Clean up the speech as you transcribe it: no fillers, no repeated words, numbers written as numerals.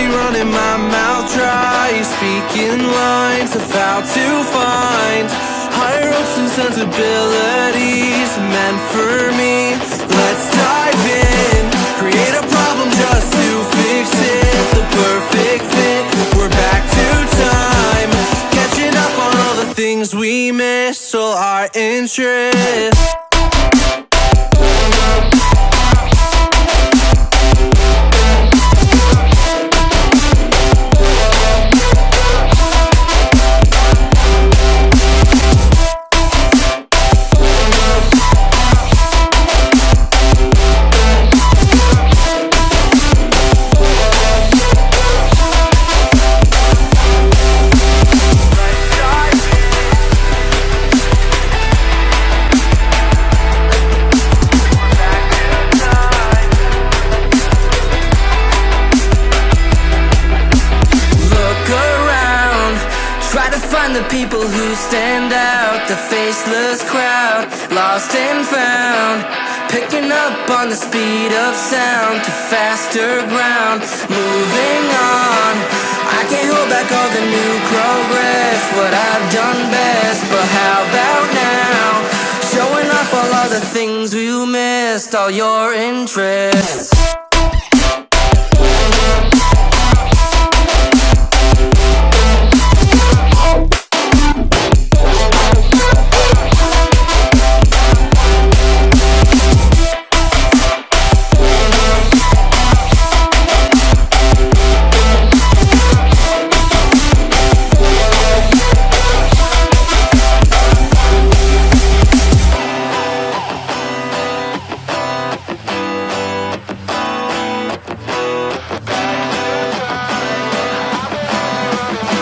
empty, running my mouth dry. Speaking lines of how to find higher hopes and sensibilities meant for me. Let's dive in, create a problem just to fix it. The perfect fit, we're back to time, catching up on all the things we missed, all our interests. Find the people who stand out, the faceless crowd, lost and found, picking up on the speed of sound to faster ground, moving on. I can't hold back all the new progress, what I've done best, but how about now, showing off all the things we missed, all your interests.